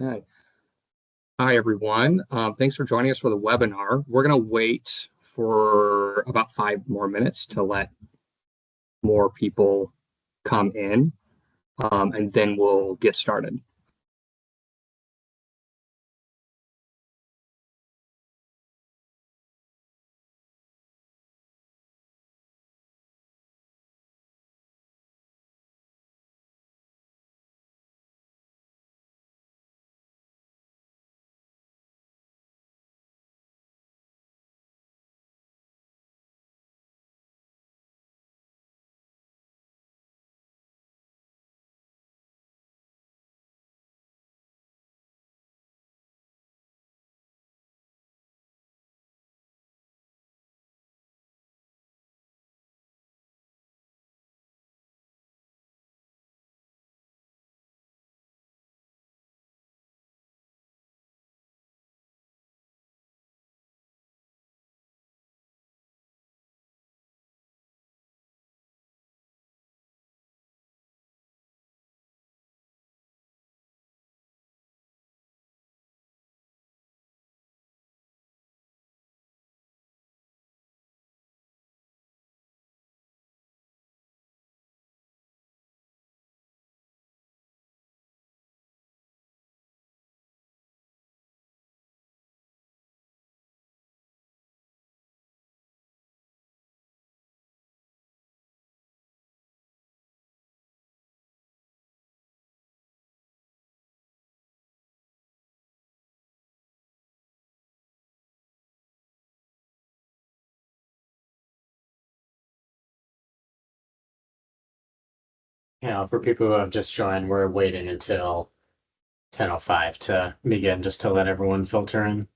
Okay. Hi, everyone. Thanks for joining us for the webinar. We're going to wait for about 5 more minutes to let more people come in, and then we'll get started. For people who have just joined, we're waiting until 10:05 to begin, just to let everyone filter in.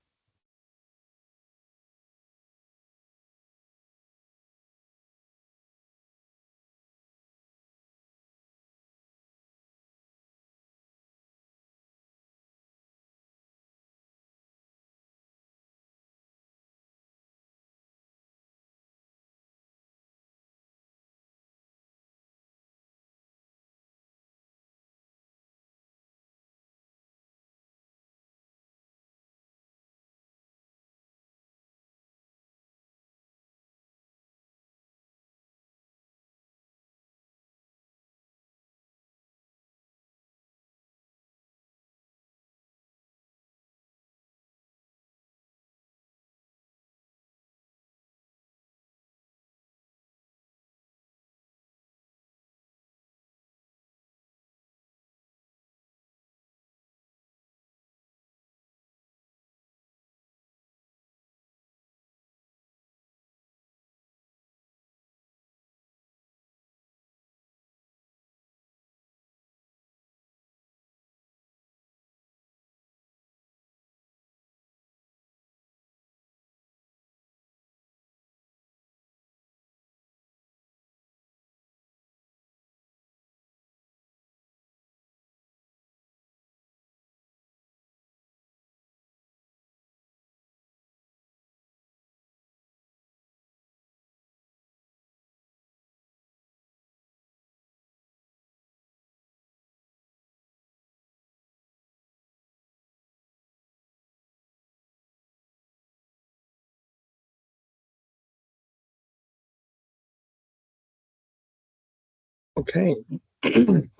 Okay.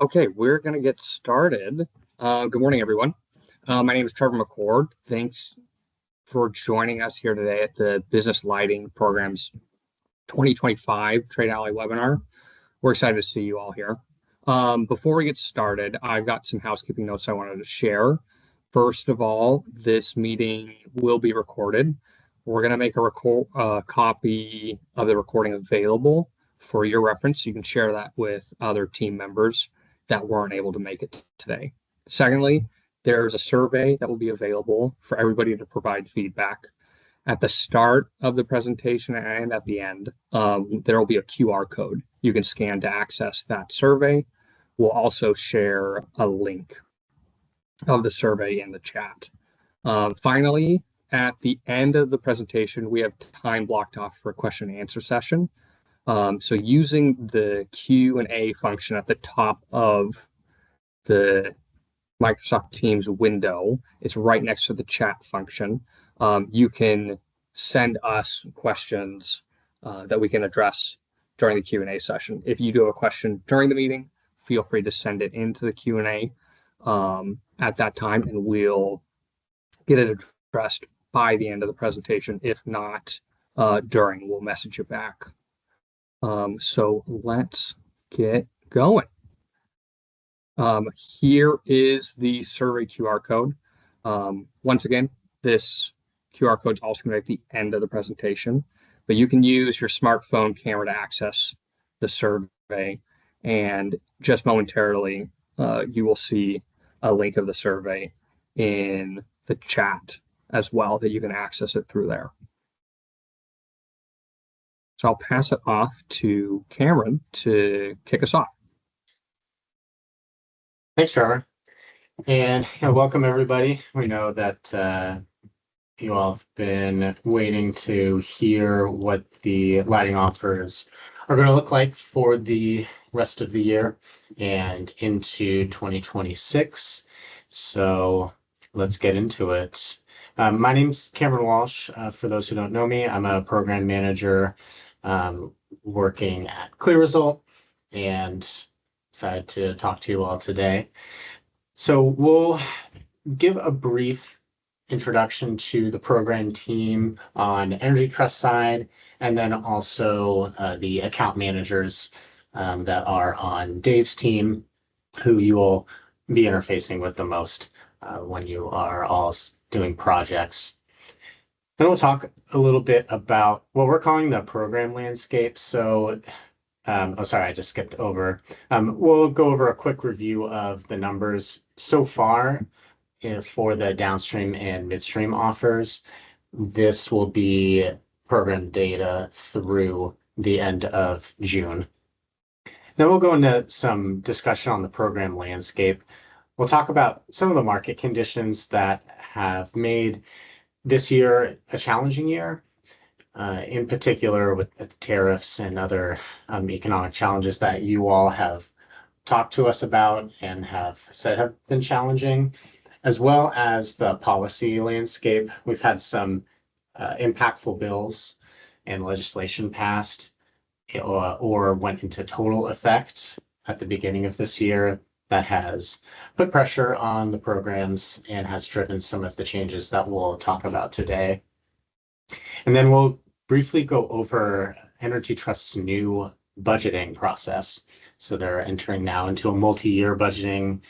Okay, we're going to get started. Good morning, everyone. My name is Trevor McCord. Thanks for joining us here today at the Business Lighting Program's 2025 Trade Alley webinar. We're excited to see you all here. Before we get started, I've got some housekeeping notes I wanted to share. First of all, this meeting will be recorded. We're going to make a copy of the recording available for your reference. You can share that with other team members that weren't able to make it today. Secondly, there's a survey that will be available for everybody to provide feedback at the start of the presentation and at the end. There will be a QR code you can scan to access that survey. We'll also share a link of the survey in the chat. Finally, at the end of the presentation, we have time blocked off for a question and answer session. So using the Q&A function at the top of the Microsoft Teams window. It's right next to the chat function. You can send us questions that we can address during the Q&A session. If you do have a question during the meeting, feel free to send it into the Q&A at that time, and we'll get it addressed by the end of the presentation. If not, during, we'll message you back. So let's get going. Here is the survey QR code. Once again, this QR code is also going to be at the end of the presentation, but you can use your smartphone camera to access the survey, and just momentarily, you will see a link of the survey in the chat as well that you can access it through there. So I'll pass it off to Cameron to kick us off. Thanks, Trevor. And welcome, everybody. We know that you all have been waiting to hear what the lighting offers are going to look like for the rest of the year and into 2026. So let's get into it. My name's Cameron Walsh. For those who don't know me, I'm a program manager working at ClearResult, and excited to talk to you all today. So we'll give a brief introduction to the program team on Energy Trust side, and then also the account managers that are on Dave's team, who you will be interfacing with the most when you are all doing projects. Then we'll talk a little bit about what we're calling the program landscape. So oh, sorry, I just skipped over. We'll go over a quick review of the numbers so far for the downstream and midstream offers. This will be program data through the end of June. Then we'll go into some discussion on the program landscape. We'll talk about some of the market conditions that have made this year a challenging year. In particular with the tariffs and other economic challenges that you all have talked to us about and have said have been challenging, as well as the policy landscape. We've had some impactful bills and legislation passed or went into total effect at the beginning of this year that has put pressure on the programs and has driven some of the changes that we'll talk about today. And then we'll briefly go over Energy Trust's new budgeting process. So they're entering now into a multi-year budgeting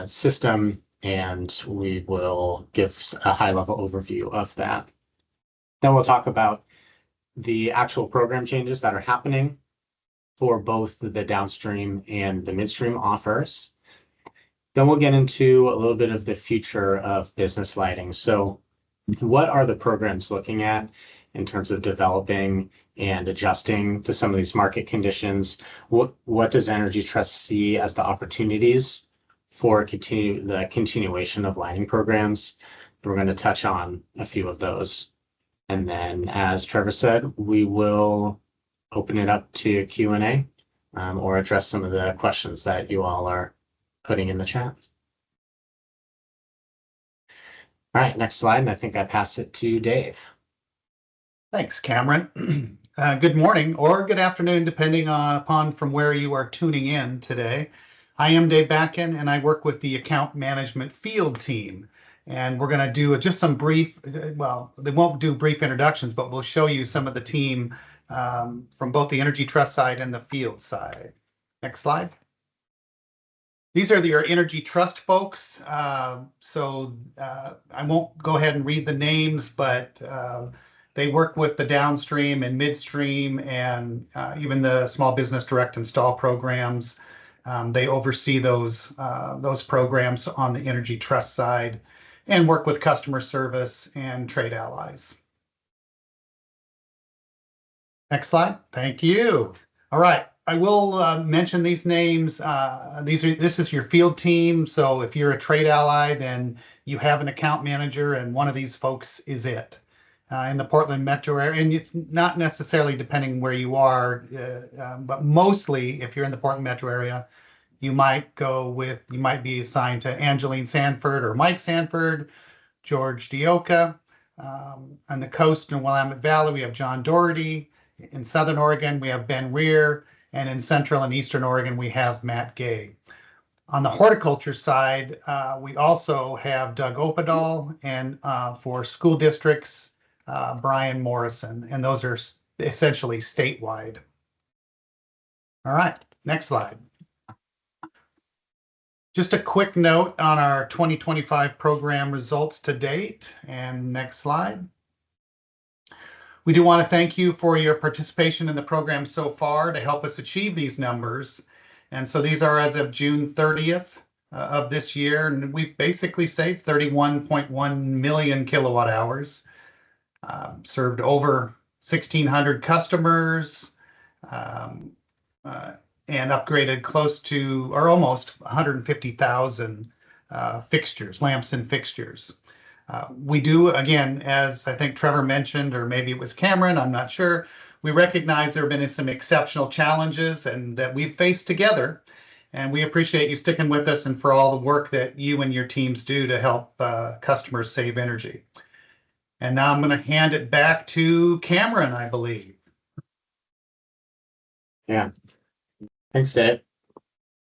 system, and we will give a high-level overview of that. Then we'll talk about the actual program changes that are happening for both the downstream and the midstream offers. Then we'll get into a little bit of the future of business lighting. So what are the programs looking at in terms of developing and adjusting to some of these market conditions? What does Energy Trust see as the opportunities for the continuation of lighting programs? We're going to touch on a few of those. And then, as Trevor said, we will open it up to Q&A or address some of the questions that you all are putting in the chat. All right, next slide, and I think I pass it to Dave. Thanks, Cameron. Good morning or good afternoon, depending upon from where you are tuning in today. I am Dave Batkin, and I work with the account management field team. And we're going to do just some brief, well, they won't do brief introductions, but we'll show you some of the team from both the Energy Trust side and the field side. Next slide. These are your Energy Trust folks. I won't go ahead and read the names, but they work with the downstream and midstream and even the small business direct install programs. They oversee those programs on the Energy Trust side and work with customer service and trade allies. Next slide. Thank you. All right. I will mention these names. This is your field team. So if you're a trade ally, then you have an account manager, and one of these folks is it. In the Portland metro area, and it's not necessarily depending where you are, but mostly if you're in the Portland metro area, you might be assigned to Angeline Sanford or Mike Sanford, George Dioka. On the coast in Willamette Valley, we have John Doherty. In Southern Oregon, we have Ben Rear. And in Central and Eastern Oregon, we have Matt Gay. On the horticulture side, we also have Doug Opedal, and for school districts, Brian Morrison, and those are essentially statewide. All right, next slide. Just a quick note on our 2025 program results to date, and next slide. We do want to thank you for your participation in the program so far to help us achieve these numbers. And so these are as of June 30th of this year, and we've basically saved 31.1 million kilowatt hours, served over 1,600 customers, and upgraded close to, or almost 150,000 fixtures, lamps and fixtures. We do, again, as I think Trevor mentioned, or maybe it was Cameron, I'm not sure, we recognize there have been some exceptional challenges and that we've faced together. And we appreciate you sticking with us and for all the work that you and your teams do to help customers save energy. And now I'm going to hand it back to Cameron, I believe. Yeah. Thanks, Dave.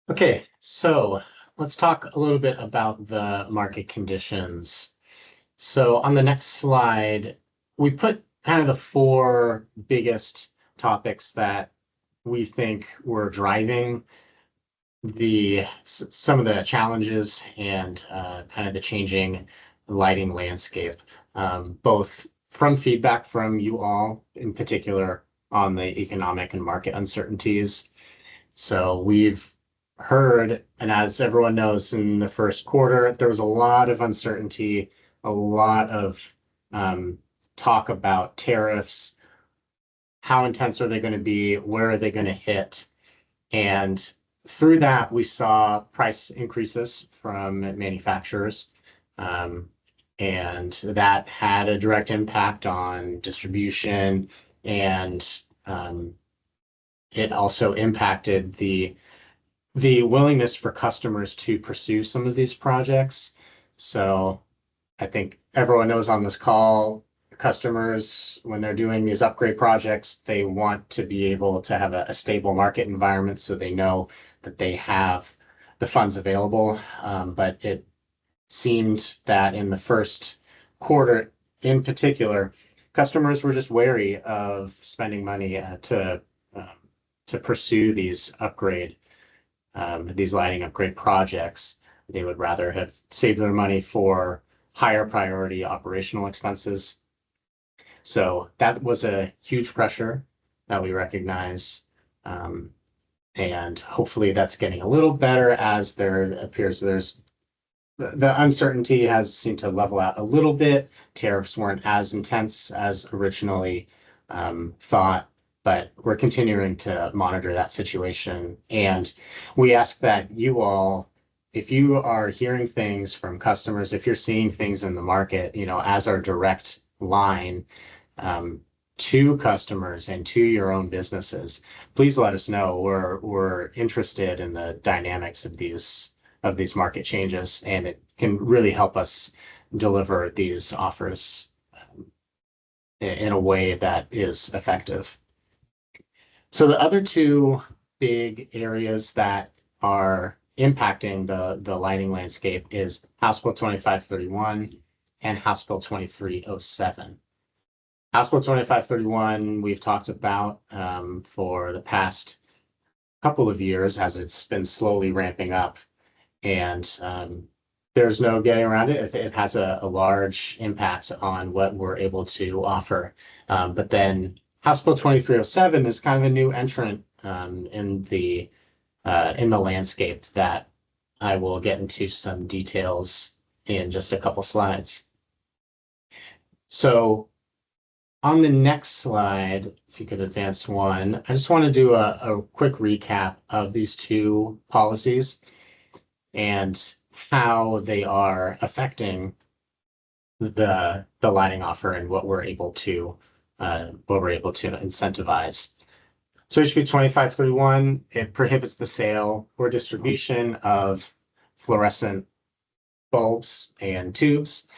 Okay, so let's talk a little bit about the market conditions. So on the next slide, we put kind of the four biggest topics that we think were driving some of the challenges and kind of the changing lighting landscape, both from feedback from you all in particular on the economic and market uncertainties. So we've heard, and as everyone knows, in the first quarter, there was a lot of uncertainty, a lot of talk about tariffs. How intense are they going to be? Where are they going to hit? And through that, we saw price increases from manufacturers. And that had a direct impact on distribution, and it also impacted the willingness for customers to pursue some of these projects. So I think everyone knows on this call, customers, when they're doing these upgrade projects, they want to be able to have a stable market environment so they know that they have the funds available. But it seemed that in the first quarter in particular, customers were just wary of spending money to pursue these lighting upgrade projects. They would rather have saved their money for higher priority operational expenses. So that was a huge pressure that we recognize. And hopefully that's getting a little better as there appears the uncertainty has seemed to level out a little bit. Tariffs weren't as intense as originally thought, but we're continuing to monitor that situation. And we ask that you all, if you are hearing things from customers, if you're seeing things in the market, as our direct line to customers and to your own businesses, please let us know. We're interested in the dynamics of these market changes, and it can really help us deliver these offers in a way that is effective. So the other two big areas that are impacting the lighting landscape is House Bill 2531 and House Bill 2307. House Bill 2531 we've talked about for the past couple of years as it's been slowly ramping up, and there's no getting around it. It has a large impact on what we're able to offer. But then House Bill 2307 is kind of a new entrant in the landscape that I will get into some details in just a couple slides. So on the next slide, if you could advance one, I just want to do a quick recap of these two policies and how they are affecting the lighting offer and what we're able to incentivize. So HB 2531, it prohibits the sale or distribution of fluorescent bulbs and tubes.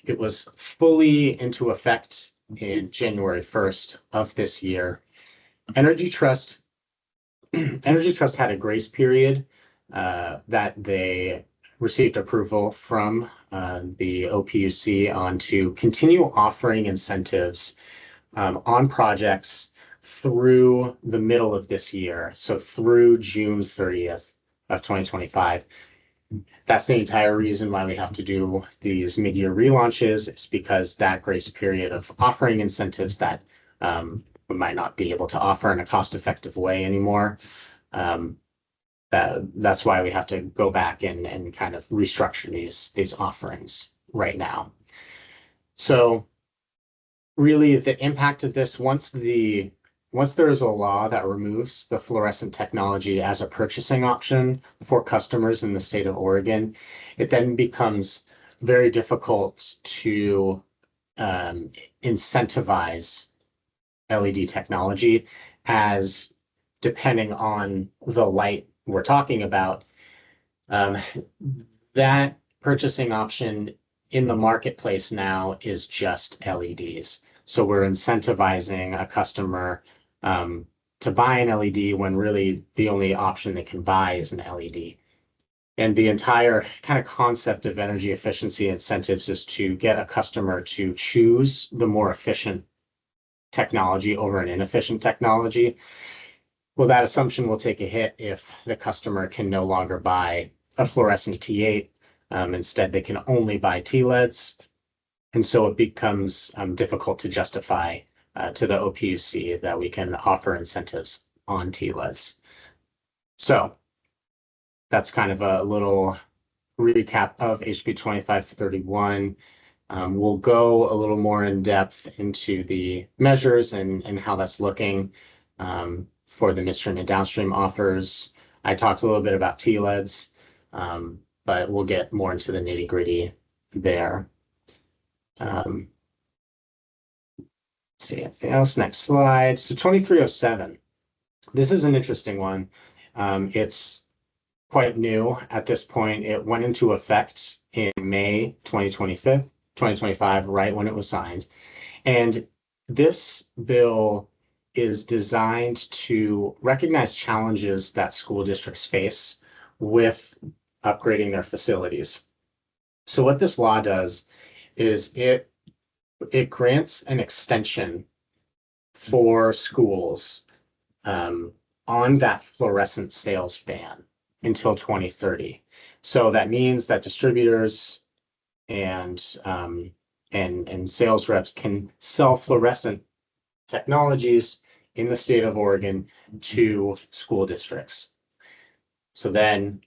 It was fully into effect in January 1st of this year. Energy Trust had a grace period that they received approval from the OPUC on to continue offering incentives on projects through the middle of this year, so through June 30th of 2025. That's the entire reason why we have to do these mid-year relaunches, is because that grace period of offering incentives that we might not be able to offer in a cost-effective way anymore. That's why we have to go back and kind of restructure these offerings right now. So really the impact of this, once there is a law that removes the fluorescent technology as a purchasing option for customers in the state of Oregon, it then becomes very difficult to incentivize LED technology, as depending on the light we're talking about, that purchasing option in the marketplace now is just LEDs. So we're incentivizing a customer to buy an LED when really the only option they can buy is an LED. And the entire kind of concept of energy efficiency incentives is to get a customer to choose the more efficient technology over an inefficient technology. Well, that assumption will take a hit if the customer can no longer buy a fluorescent T8. Instead, they can only buy TLEDs. And so it becomes difficult to justify to the OPUC that we can offer incentives on TLEDs. So that's kind of a little recap of HB 2531. We'll go a little more in depth into the measures and how that's looking for the midstream and downstream offers. I talked a little bit about TLEDs, but we'll get more into the nitty-gritty there. Let's see anything else. Next slide. So 2307. This is an interesting one. It's quite new at this point. It went into effect in May 2025, right when it was signed. And this bill is designed to recognize challenges that school districts face with upgrading their facilities. So what this law does is it grants an extension for schools on that fluorescent sales ban until 2030. So that means that distributors and sales reps can sell fluorescent technologies in the state of Oregon to school districts. So then,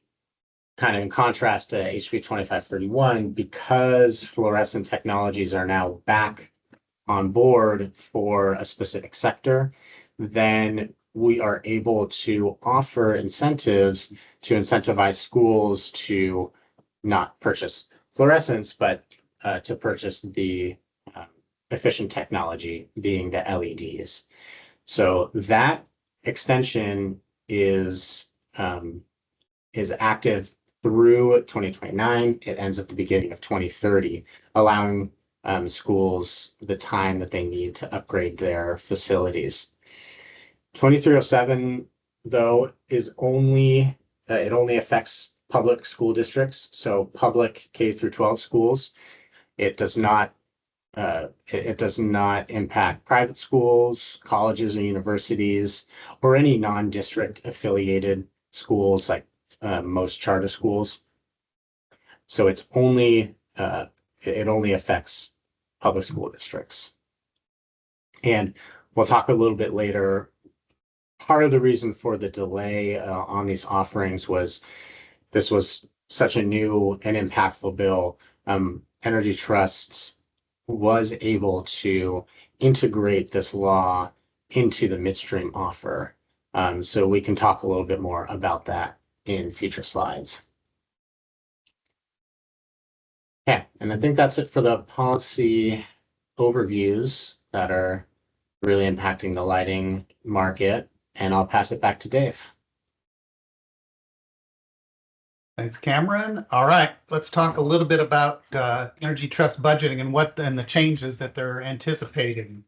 kind of in contrast to HB 2531, because fluorescent technologies are now back on board for a specific sector, then we are able to offer incentives to incentivize schools to not purchase fluorescents, but to purchase the efficient technology, being the LEDs. So that extension is active through 2029. It ends at the beginning of 2030, allowing schools the time that they need to upgrade their facilities. 2307, though, is only it only affects public school districts, so public K through 12 schools. It does not impact private schools, colleges or universities, or any non-district affiliated schools like most charter schools. So it's only it only affects public school districts. And we'll talk a little bit later. Part of the reason for the delay on these offerings was this was such a new and impactful bill. Energy Trust was able to integrate this law into the midstream offer. So we can talk a little bit more about that in future slides. Okay, and I think that's it for the policy overviews that are really impacting the lighting market. And I'll pass it back to Dave. Thanks, Cameron. All right, let's talk a little bit about Energy Trust budgeting and the changes that they're anticipating.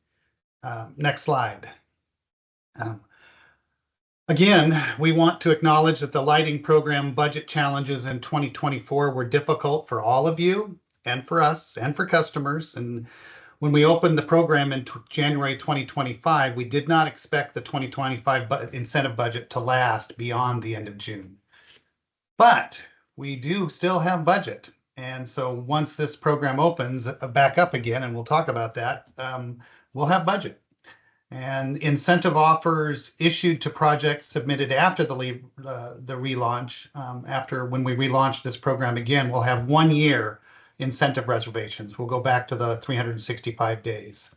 Next slide. Again, we want to acknowledge that the lighting program budget challenges in 2024 were difficult for all of you and for us and for customers. And when we opened the program in January 2025, we did not expect the 2025 incentive budget to last beyond the end of June. But we do still have budget. And so once this program opens back up again, and we'll talk about that, we'll have budget. And incentive offers issued to projects submitted after the relaunch, when we relaunch this program again, we'll have 1 year incentive reservations. We'll go back to the 365 days.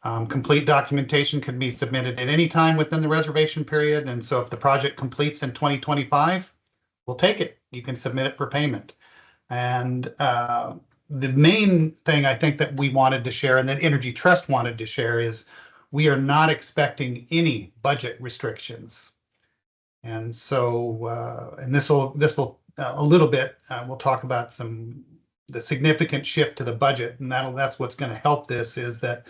Complete documentation can be submitted at any time within the reservation period. And so if the project completes in 2025, we'll take it. You can submit it for payment. And the main thing I think that we wanted to share and that Energy Trust wanted to share is we are not expecting any budget restrictions. And so, and this will a little bit, we'll talk about the significant shift to the budget, and that's what's going to help this is that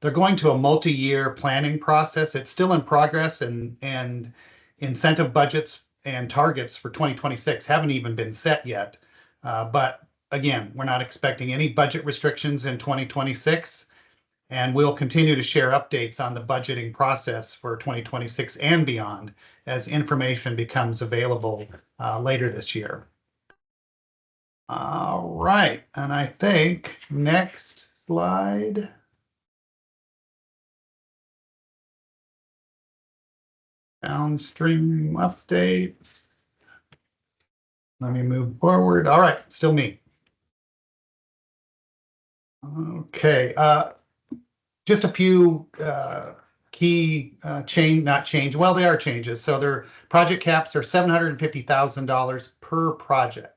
they're going to a multi-year planning process. It's still in progress, and incentive budgets and targets for 2026 haven't even been set yet. But again, we're not expecting any budget restrictions in 2026, and we'll continue to share updates on the budgeting process for 2026 and beyond as information becomes available later this year. All right, and I think next slide. Downstream updates. Let me move forward. All right, still me. Okay, just a few key well, they are changes. So their project caps are $750,000 per project.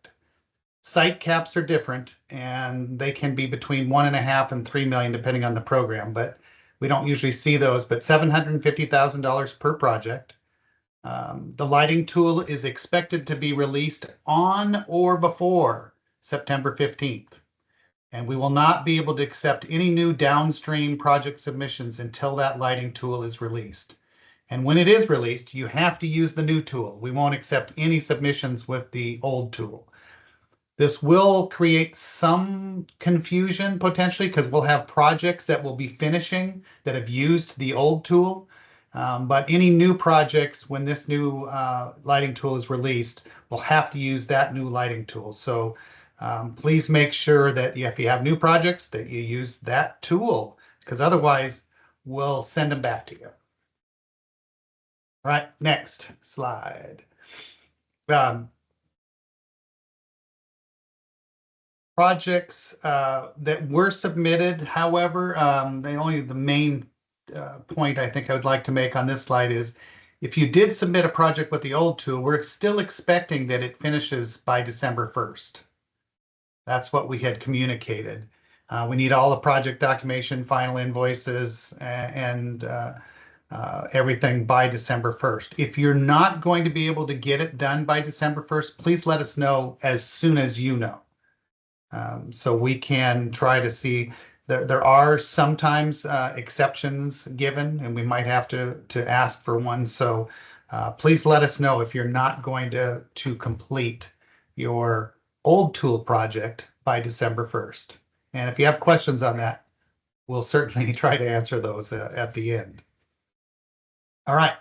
Site caps are different, and they can be between 1.5 and 3 million depending on the program, but we don't usually see those, but $750,000 per project. The lighting tool is expected to be released on or before September 15th. And we will not be able to accept any new downstream project submissions until that lighting tool is released. And when it is released, you have to use the new tool. We won't accept any submissions with the old tool. This will create some confusion potentially because we'll have projects that will be finishing that have used the old tool. But any new projects, when this new lighting tool is released, will have to use that new lighting tool. So please make sure that if you have new projects that you use that tool, because otherwise we'll send them back to you. All right, next slide. Projects that were submitted, however, the main point I think I would like to make on this slide is if you did submit a project with the old tool, we're still expecting that it finishes by December 1st. That's what we had communicated. We need all the project documentation, final invoices, and everything by December 1st. If you're not going to be able to get it done by December 1st, please let us know as soon as you know. So we can try to see. There are sometimes exceptions given, and we might have to ask for one. So please let us know if you're not going to complete your old tool project by December 1st. And if you have questions on that, we'll certainly try to answer those at the end. All right.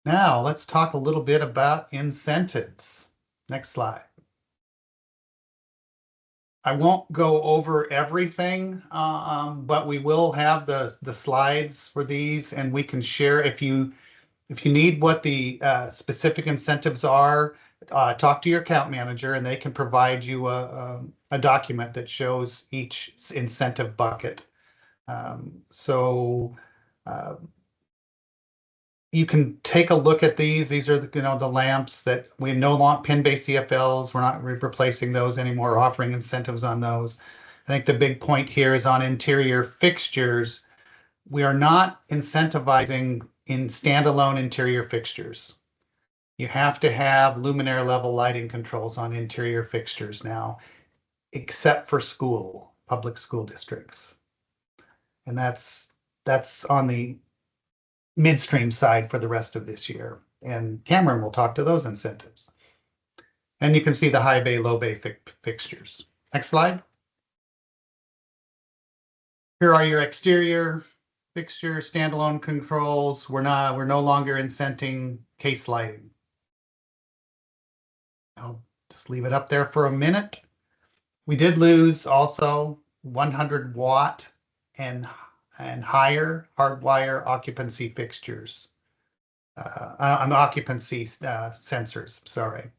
Now let's talk a little bit about incentives. Next slide. I won't go over everything, but we will have the slides for these, and we can share if you need what the specific incentives are. Talk to your account manager, and they can provide you a document that shows each incentive bucket. You can take a look at these. These are the lamps that we no longer pin-based CFLs. We're not replacing those anymore, or offering incentives on those. I think the big point here is on interior fixtures. We are not incentivizing in standalone interior fixtures. You have to have luminaire level lighting controls on interior fixtures now, except for public school districts. And that's on the midstream side for the rest of this year. And Cameron will talk to those incentives. And you can see the high bay, low bay fixtures. Next slide. Here are your exterior fixture standalone controls. We're no longer incenting case lighting. I'll just leave it up there for a minute. We did lose also 100 watt and higher hardwire occupancy fixtures. Occupancy sensors, sorry.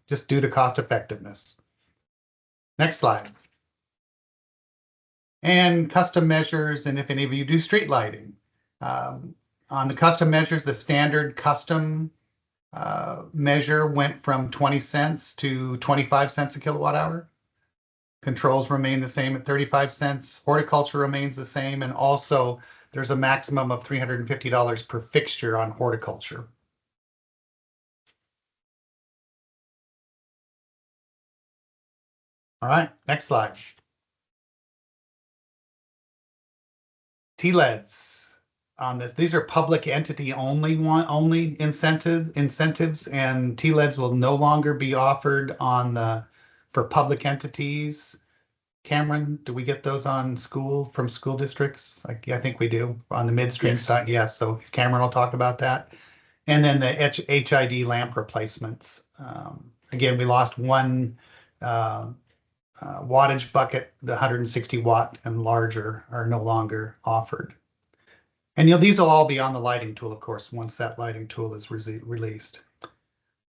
Just due to cost effectiveness. Next slide. And custom measures, and if any of you do street lighting. On the custom measures, the standard custom measure went from 20 cents to 25 cents a kilowatt hour. Controls remain the same at 35 cents. Horticulture remains the same. And also there's a maximum of $350 per fixture on horticulture. All right, next slide. TLEDs on this. These are public entity only incentives, and TLEDs will no longer be offered for public entities. Cameron, do we get those from school districts? I think we do on the midstream side. Yes. So Cameron will talk about that. And then the HID lamp replacements. Again, we lost one wattage bucket. The 160 watt and larger are no longer offered. And these will all be on the lighting tool, of course, once that lighting tool is released.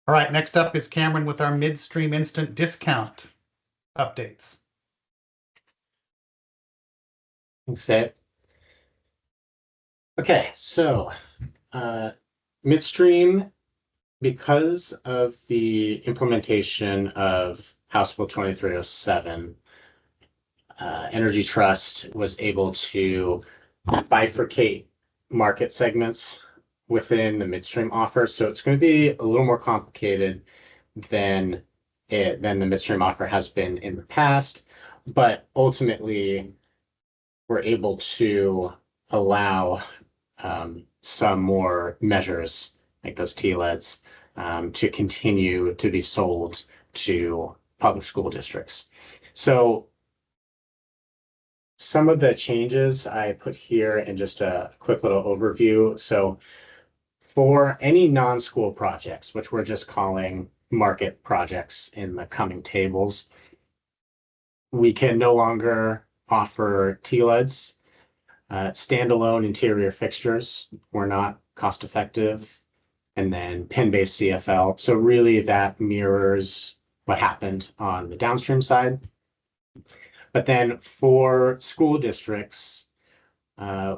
All right, next up is Cameron with our midstream instant discount updates. Thanks, Dave. Okay, so midstream, because of the implementation of House Bill 2307, Energy Trust was able to bifurcate market segments within the midstream offer. So it's going to be a little more complicated than the midstream offer has been in the past, but ultimately we're able to allow some more measures like those TLEDs to continue to be sold to public school districts. So some of the changes I put here in just a quick little overview. So for any non-school projects, which we're just calling market projects in the coming tables, we can no longer offer TLEDs. Standalone interior fixtures were not cost effective, and then pin-based CFL. So really that mirrors what happened on the downstream side. But then for school districts,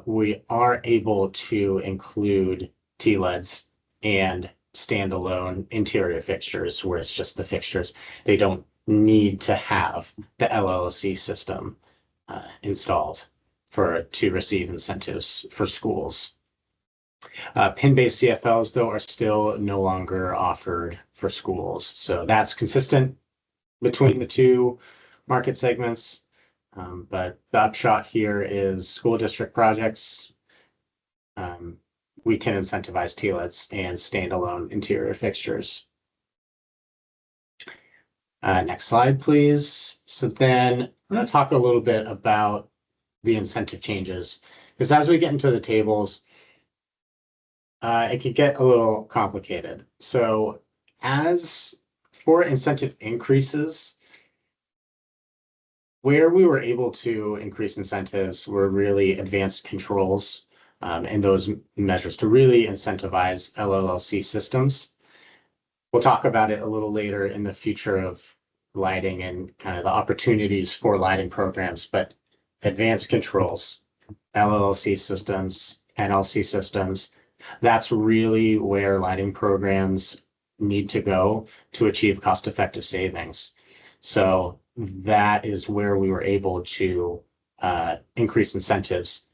we are able to include TLEDs and standalone interior fixtures where it's just the fixtures. They don't need to have the LLC system installed to receive incentives for schools. Pin-based CFLs, though, are still no longer offered for schools. So that's consistent between the two market segments. But the upshot here is school district projects. We can incentivize TLEDs and standalone interior fixtures. Next slide, please. So then I'm going to talk a little bit about the incentive changes, because as we get into the tables, it could get a little complicated. So as for incentive increases, where we were able to increase incentives were really advanced controls and those measures to really incentivize LLC systems. We'll talk about it a little later in the future of lighting and kind of the opportunities for lighting programs, but advanced controls, LLC systems, NLC systems, that's really where lighting programs need to go to achieve cost-effective savings. So that is where we were able to increase incentives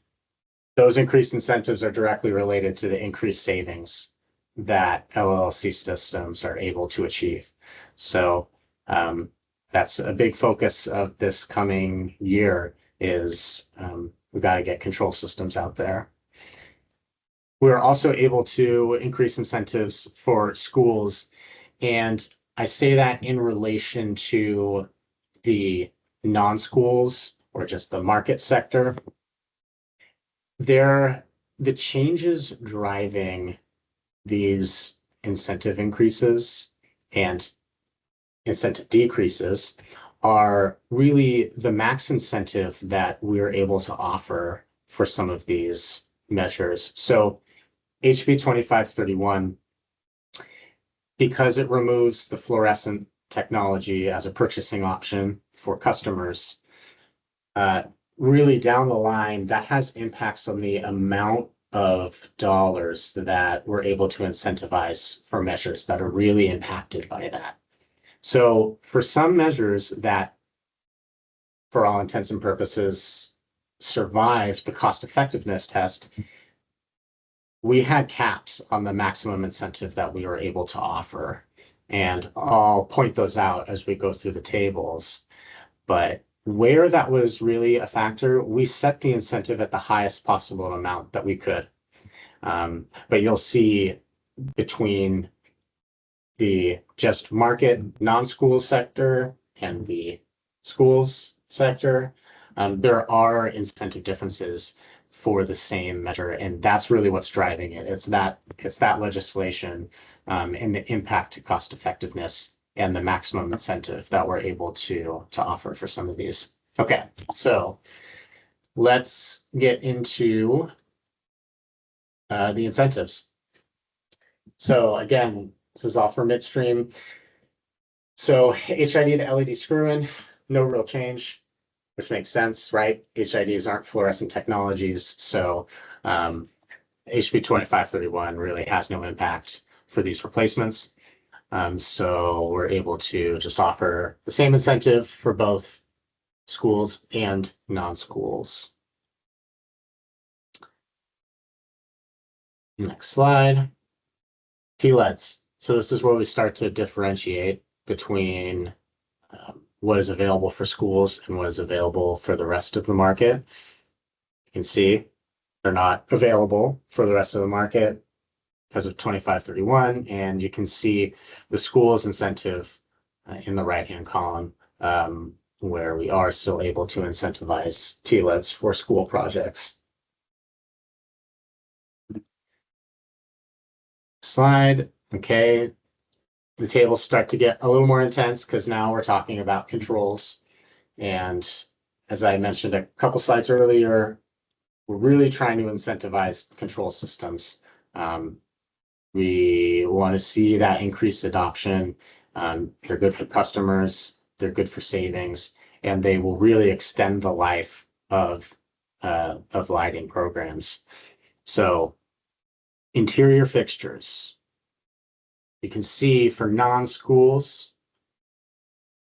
those increased incentives are directly related to the increased savings that LLC systems are able to achieve. So that's a big focus of this coming year is we've got to get control systems out there. We're also able to increase incentives for schools. And I say that in relation to the non-schools or just the market sector. The changes driving these incentive increases and incentive decreases are really the max incentive that we're able to offer for some of these measures. So HB 2531, because it removes the fluorescent technology as a purchasing option for customers, really down the line, that has impacts on the amount of dollars that we're able to incentivize for measures that are really impacted by that. So for some measures that, for all intents and purposes, survived the cost effectiveness test, we had caps on the maximum incentive that we were able to offer. And I'll point those out as we go through the tables. But where that was really a factor, we set the incentive at the highest possible amount that we could. But you'll see between the just market non-school sector and the schools sector, there are incentive differences for the same measure, and that's really what's driving it. It's that legislation and the impact to cost effectiveness and the maximum incentive that we're able to offer for some of these. Okay, so let's get into the incentives. So again, this is all for midstream. So HID to LED screw-in, no real change, which makes sense, right? HIDs aren't fluorescent technologies, so HB 2531 really has no impact for these replacements. So we're able to just offer the same incentive for both schools and non-schools. Next slide. TLEDs. So this is where we start to differentiate between what is available for schools and what is available for the rest of the market. You can see they're not available for the rest of the market because of 2531, and you can see the school's incentive in the right-hand column, where we are still able to incentivize TLEDs for school projects. Slide. Okay, the tables start to get a little more intense because now we're talking about controls. And as I mentioned a couple slides earlier, we're really trying to incentivize control systems. We want to see that increased adoption. They're good for customers, they're good for savings, and they will really extend the life of lighting programs. So interior fixtures. You can see for non-schools,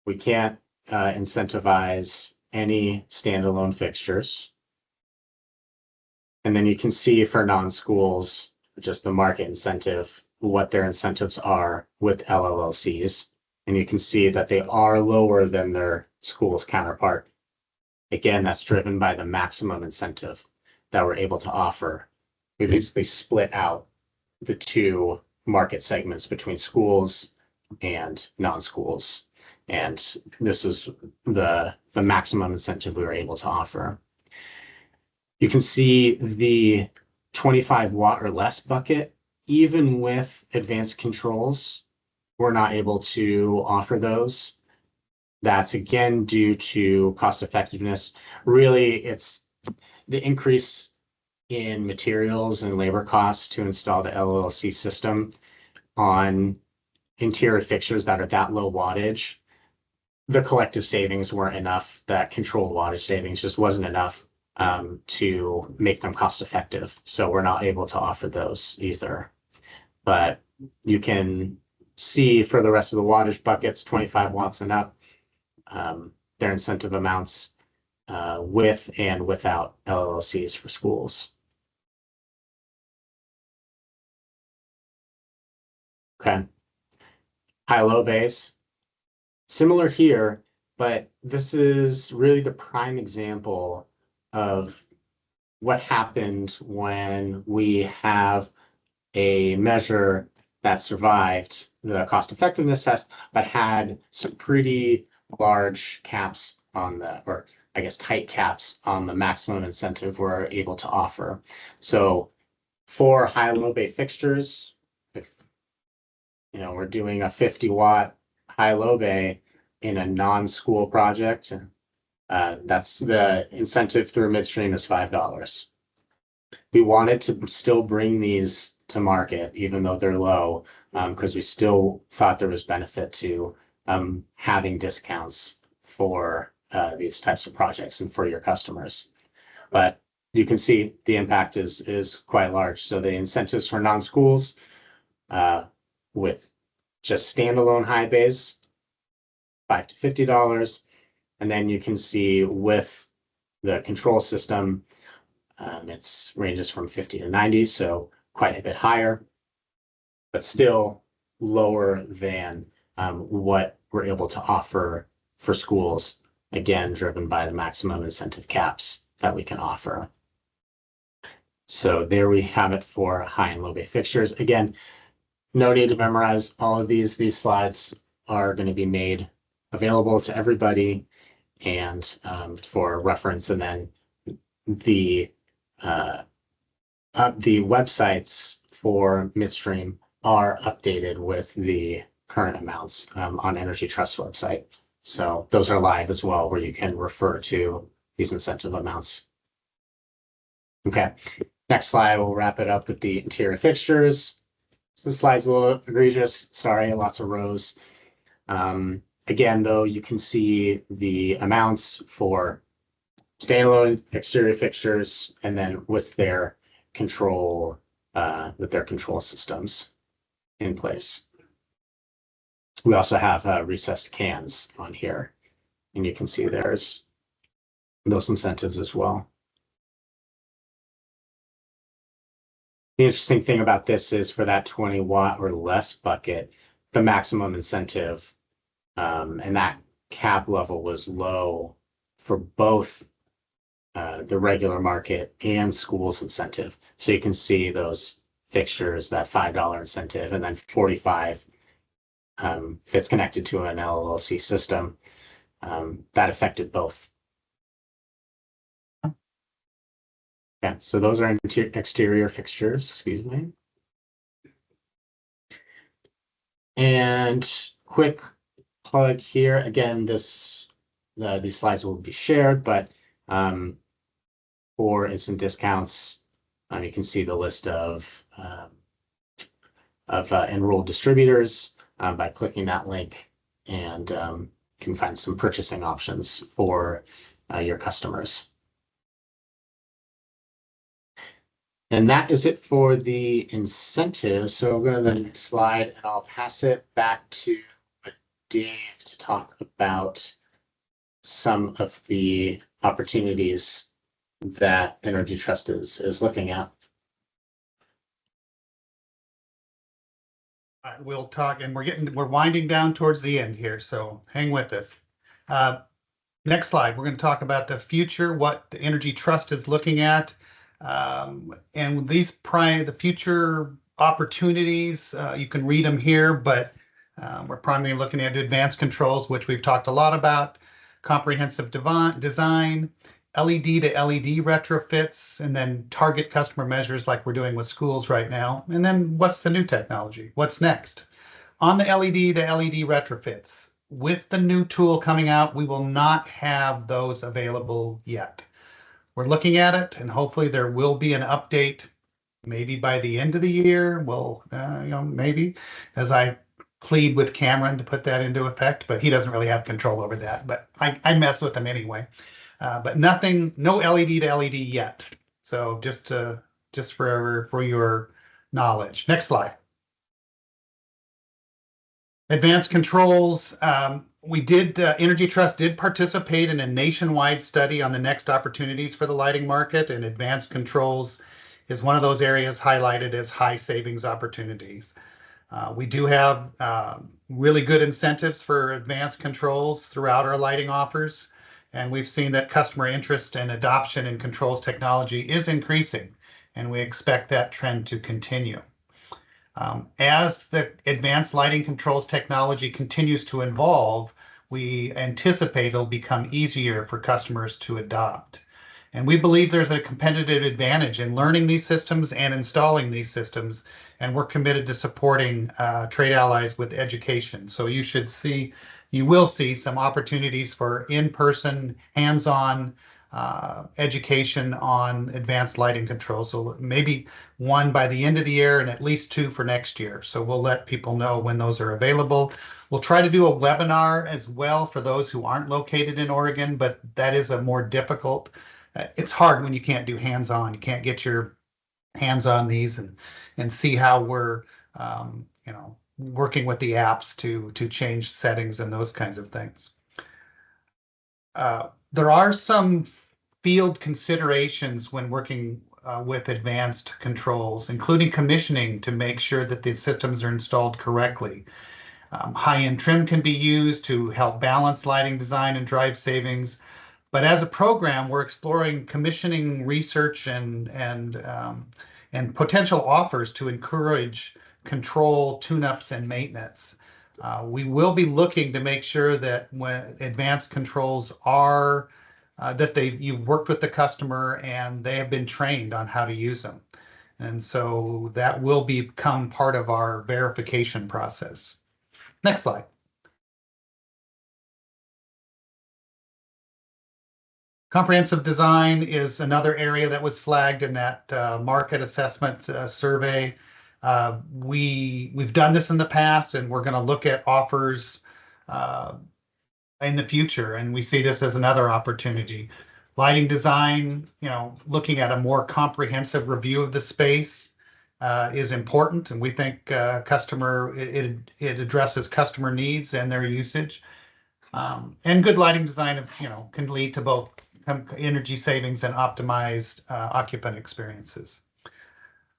we can't incentivize any standalone fixtures. And then you can see for non-schools, just the market incentive, what their incentives are with LLCs. And you can see that they are lower than their school's counterpart. Again, that's driven by the maximum incentive that we're able to offer. We basically split out the two market segments between schools and non-schools. And this is the maximum incentive we were able to offer. You can see the 25 watt or less bucket, even with advanced controls, we're not able to offer those. That's again due to cost effectiveness. Really, it's the increase in materials and labor costs to install the LLC system on interior fixtures that are that low wattage. The collective savings weren't enough. That controlled wattage savings just wasn't enough to make them cost effective. So we're not able to offer those either. But you can see for the rest of the wattage buckets, 25 watts and up, their incentive amounts with and without LLCs for schools. Okay. High-low bays. Similar here, but this is really the prime example of what happened when we have a measure that survived the cost effectiveness test, but had some pretty large caps on the, or I guess tight caps on the maximum incentive we're able to offer. So for high-low bay fixtures, if we're doing a 50-watt high-low bay in a non-school project, that's the incentive through midstream is $5. We wanted to still bring these to market, even though they're low, because we still thought there was benefit to having discounts for these types of projects and for your customers. But you can see the impact is quite large. So the incentives for non-schools with just standalone high bays, $5 to $50. And then you can see with the control system, it's ranges from 50 to 90, so quite a bit higher, but still lower than what we're able to offer for schools, again, driven by the maximum incentive caps that we can offer. So there we have it for high and low bay fixtures. Again, no need to memorize all of these. These slides are going to be made available to everybody and for reference, and then the websites for midstream are updated with the current amounts on Energy Trust website. So those are live as well, where you can refer to these incentive amounts. Okay, next slide, we'll wrap it up with the interior fixtures. This slide's a little egregious, sorry, lots of rows. Again, though, you can see the amounts for standalone exterior fixtures and then with their control systems in place. We also have recessed cans on here, and you can see there's those incentives as well. The interesting thing about this is for that 20-watt or less bucket, the maximum incentive and that cap level was low for both the regular market and schools incentive. So you can see those fixtures, that $5 incentive, and then 45 if it's connected to an LLC system, that affected both. Yeah, so those are exterior fixtures, excuse me. And quick plug here, again, these slides will be shared, but for instant discounts, you can see the list of enrolled distributors by clicking that link, and can find some purchasing options for your customers. And that is it for the incentives. So I'll go to the next slide and I'll pass it back to Dave to talk about some of the opportunities that Energy Trust is looking at. We'll talk, and we're winding down towards the end here, so hang with us. Next slide, we're going to talk about the future, what the Energy Trust is looking at, and the future opportunities. You can read them here, but we're primarily looking at advanced controls, which we've talked a lot about, comprehensive design, LED to LED retrofits, and then target customer measures like we're doing with schools right now. And then what's the new technology? What's next? On the LED to LED retrofits, with the new tool coming out, we will not have those available yet. We're looking at it, and hopefully there will be an update maybe by the end of the year. Well, maybe, as I plead with Cameron to put that into effect, but he doesn't really have control over that. But I mess with him anyway. But no LED to LED yet. So just for your knowledge. Next slide. Advanced controls. Energy Trust did participate in a nationwide study on the next opportunities for the lighting market, and advanced controls is one of those areas highlighted as high savings opportunities. We do have really good incentives for advanced controls throughout our lighting offers, and we've seen that customer interest and adoption in controls technology is increasing, and we expect that trend to continue. As the advanced lighting controls technology continues to evolve, we anticipate it'll become easier for customers to adopt. And we believe there's a competitive advantage in learning these systems and installing these systems, and we're committed to supporting Trade Allies with education. So you will see some opportunities for in-person, hands-on education on advanced lighting controls. So maybe one by the end of the year and at least two for next year. So we'll let people know when those are available. We'll try to do a webinar as well for those who aren't located in Oregon, but that is a more difficult. It's hard when you can't do hands-on. You can't get your hands on these and see how we're working with the apps to change settings and those kinds of things. There are some field considerations when working with advanced controls, including commissioning to make sure that the systems are installed correctly. High-end trim can be used to help balance lighting design and drive savings. But as a program, we're exploring commissioning research and potential offers to encourage control, tune-ups, and maintenance. We will be looking to make sure that when advanced controls are that you've worked with the customer and they have been trained on how to use them. And so that will become part of our verification process. Next slide. Comprehensive design is another area that was flagged in that market assessment survey. We've done this in the past, and we're going to look at offers in the future, and we see this as another opportunity. Lighting design, looking at a more comprehensive review of the space is important, and we think it addresses customer needs and their usage. And good lighting design, can lead to both energy savings and optimized occupant experiences.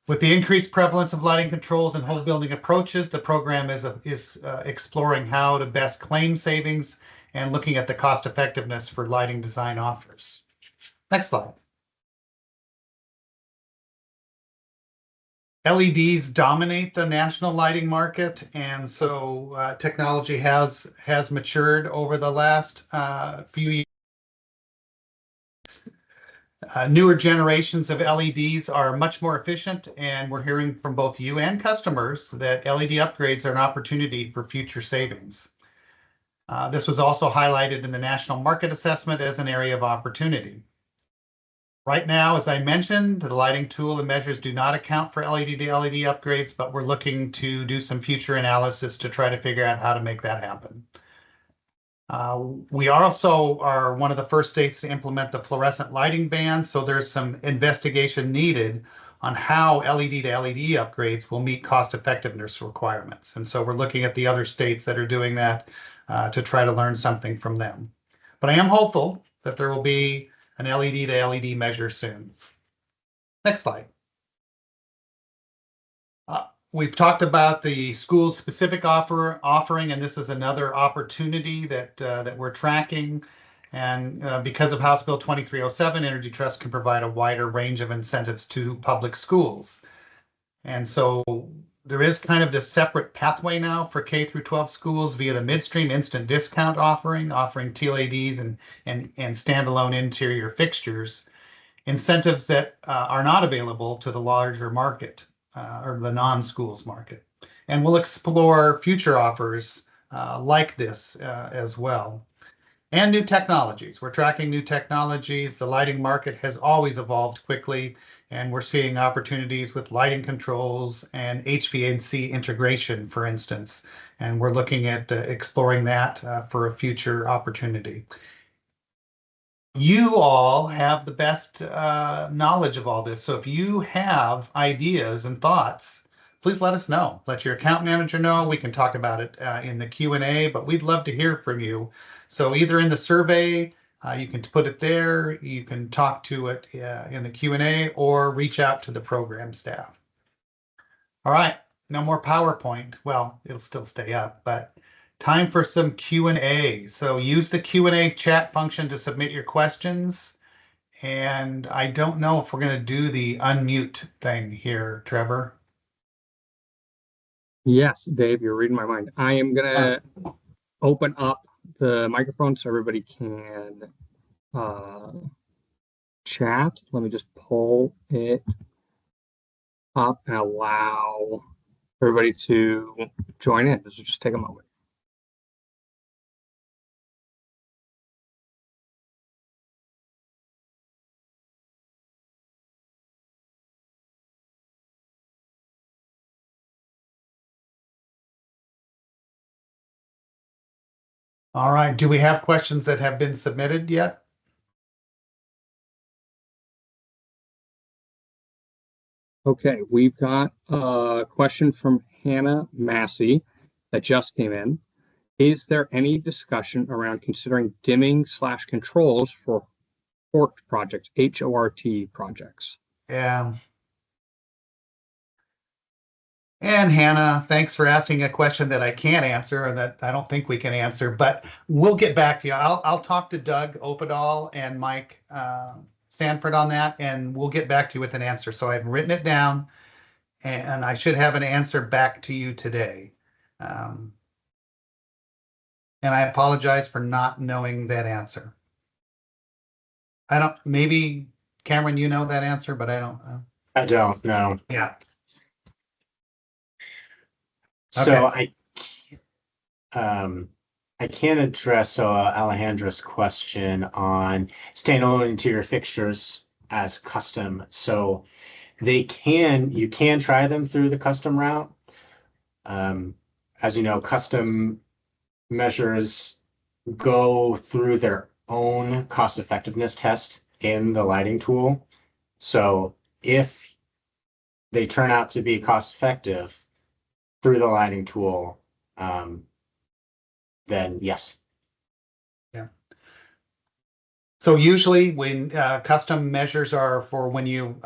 With the increased prevalence of lighting controls and whole building approaches, the program is exploring how to best claim savings and looking at the cost effectiveness for lighting design offers. Next slide. LEDs dominate the national lighting market, and so technology has matured over the last few years. Newer generations of LEDs are much more efficient, and we're hearing from both you and customers that LED upgrades are an opportunity for future savings. This was also highlighted in the National Market Assessment as an area of opportunity. Right now, as I mentioned, the lighting tool and measures do not account for LED to LED upgrades, but we're looking to do some future analysis to try to figure out how to make that happen. We also are one of the first states to implement the fluorescent lighting ban, so there's some investigation needed on how LED to LED upgrades will meet cost effectiveness requirements. And so we're looking at the other states that are doing that to try to learn something from them. But I am hopeful that there will be an LED to LED measure soon. Next slide. We've talked about the school-specific offering, and this is another opportunity that we're tracking. And because of House Bill 2307, Energy Trust can provide a wider range of incentives to public schools. And so there is kind of this separate pathway now for K through 12 schools via the midstream instant discount offering TLADs and standalone interior fixtures, incentives that are not available to the larger market or the non-schools market. And we'll explore future offers like this as well. And new technologies. We're tracking new technologies. The lighting market has always evolved quickly, and we're seeing opportunities with lighting controls and HVAC integration, for instance. And we're looking at exploring that for a future opportunity. You all have the best knowledge of all this. So if you have ideas and thoughts, please let us know. Let your account manager know. We can talk about it in the Q&A, but we'd love to hear from you. So either in the survey, you can put it there, you can talk to it in the Q&A, or reach out to the program staff. All right, No more PowerPoint. Well, it'll still stay up, but time for some Q&A. So use the Q&A chat function to submit your questions. And I don't know if we're going to do the unmute thing here, Trevor. Yes, Dave, you're reading my mind. I am gonna open up the microphone so everybody can chat. Let me just pull it up and allow everybody to join in. This will just take a moment. All right. Do we have questions that have been submitted yet? Okay, we've got a question from Hannah Massey that just came in. Is there any discussion around considering dimming/controls for HORT projects, HORT projects? Yeah. And Hannah, thanks for asking a question that I can't answer or that I don't think we can answer, but we'll get back to you. I'll talk to Doug Opedal and Mike Sanford on that, and we'll get back to you with an answer. So I've written it down, and I should have an answer back to you today. And I apologize for not knowing that answer. Maybe Cameron, you know that answer, but I don't. I don't know. Yeah. So I can't address Alejandra's question on standalone interior fixtures as custom. So you can try them through the custom route. As you know, custom measures go through their own cost effectiveness test in the lighting tool. So if they turn out to be cost effective through the lighting tool, then yes. Yeah. So usually when custom measures are for when you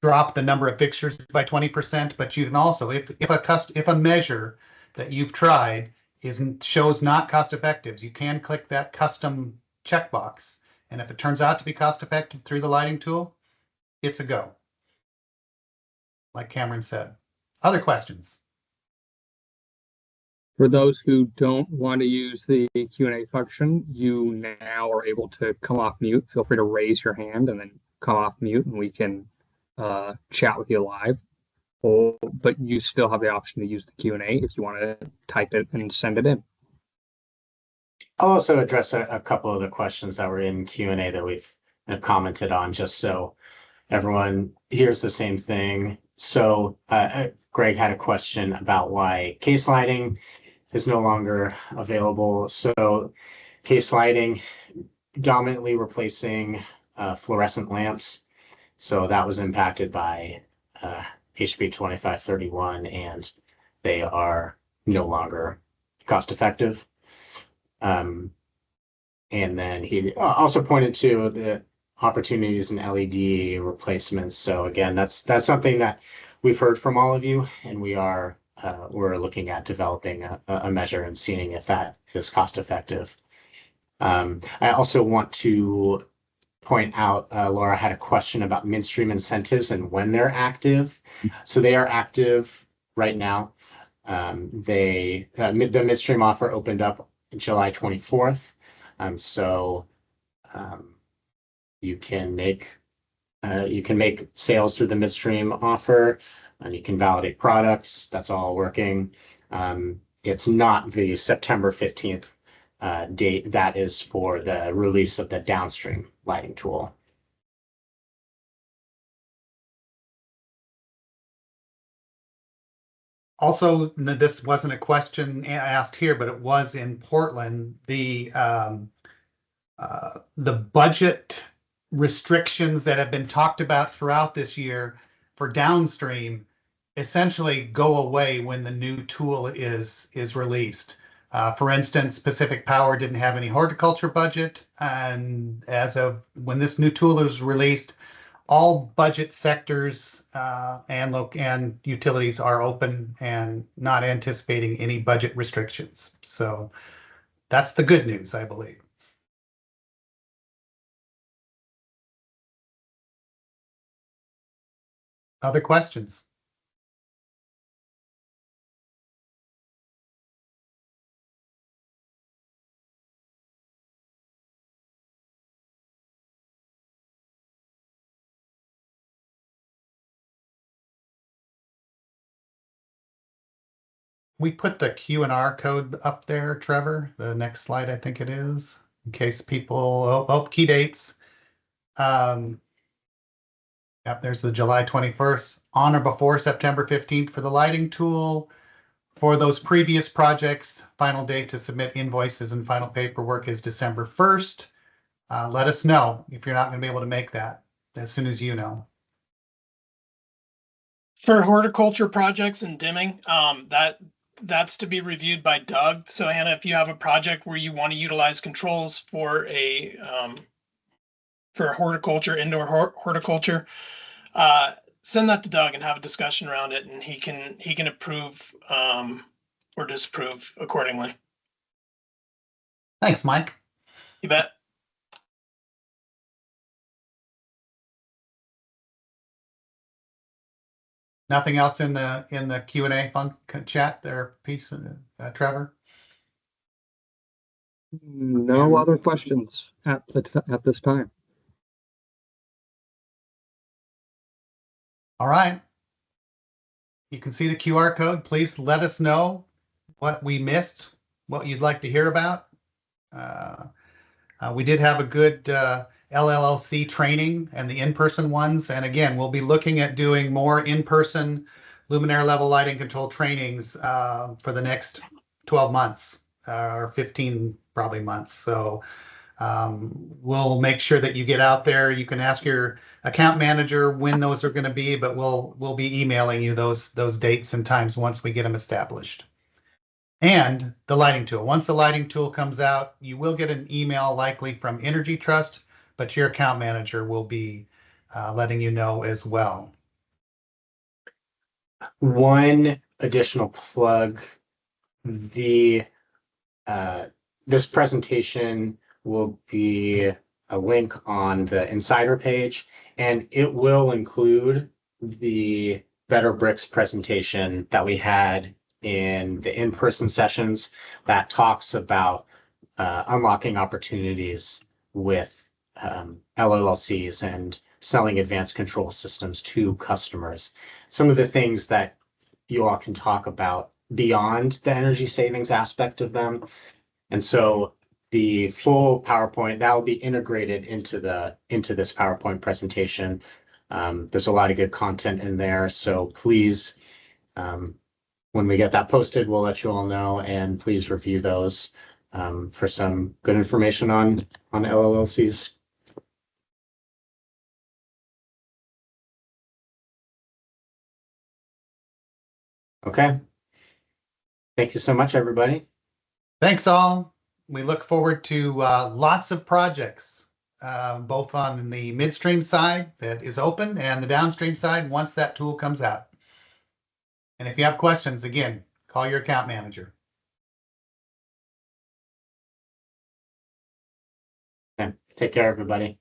drop the number of fixtures by 20%, but you can also, if a measure that you've tried shows not cost effective, you can click that custom checkbox. And if it turns out to be cost effective through the lighting tool, it's a go. Like Cameron said. Other questions? For those who don't want to use the Q&A function, you now are able to come off mute. Feel free to raise your hand and then come off mute and we can chat with you live. But you still have the option to use the Q&A if you want to type it and send it in. I'll also address a couple of the questions that were in Q&A that we've commented on, just so everyone hears the same thing. So Greg had a question about why case lighting is no longer available. So case lighting dominantly replacing fluorescent lamps. So that was impacted by HB 2531, and they are no longer cost effective. And then he also pointed to the opportunities in LED replacements. So again, that's something that we've heard from all of you, and we're looking at developing a measure and seeing if that is cost effective. I also want to point out, Laura had a question about midstream incentives and when they're active. So they are active right now. The midstream offer opened up July 24th. You can make sales through the midstream offer, and you can validate products. That's all working. It's not the September 15th date. That is for the release of the downstream lighting tool. Also, this wasn't a question asked here, but it was in Portland. The budget restrictions that have been talked about throughout this year for downstream essentially go away when the new tool is released. For instance, Pacific Power didn't have any horticulture budget, and as of when this new tool is released, all budget sectors and utilities are open and not anticipating any budget restrictions. So that's the good news, I believe. Other questions? We put the Q&R code up there, Trevor, the next slide, I think it is, in case people, key dates. Yep, there's the July 21st, on or before September 15th for the lighting tool. For those previous projects, final date to submit invoices and final paperwork is December 1st. Let us know if you're not going to be able to make that as soon as you know. For horticulture projects and dimming, that's to be reviewed by Doug. So Hannah, if you have a project where you want to utilize controls for horticulture, indoor horticulture, send that to Doug and have a discussion around it, and he can approve or disapprove accordingly. Thanks, Mike. You bet. Nothing else in the Q&A chat there, piece, Trevor? No other questions at this time. All right. You can see the QR code. Please let us know what we missed, what you'd like to hear about. We did have a good LLLC training and the in-person ones. And again, we'll be looking at doing more in-person luminaire level lighting control trainings for the next 12 months or 15 probably months. So we'll make sure that you get out there. You can ask your account manager when those are going to be, but we'll be emailing you those dates and times once we get them established. And the lighting tool. Once the lighting tool comes out, you will get an email likely from Energy Trust, but your account manager will be letting you know as well. One additional plug, this presentation will be a link on the insider page, and it will include the Better Bricks presentation that we had in the in-person sessions that talks about unlocking opportunities with LLCs and selling advanced control systems to customers. Some of the things that you all can talk about beyond the energy savings aspect of them. And so the full PowerPoint that will be integrated into this PowerPoint presentation. There's a lot of good content in there. So please, when we get that posted, we'll let you all know, and please review those for some good information on LLCs. Okay. Thank you so much, everybody. Thanks all. We look forward to lots of projects, both on the midstream side that is open and the downstream side once that tool comes out. And if you have questions, again, call your account manager. Okay. Take care, everybody.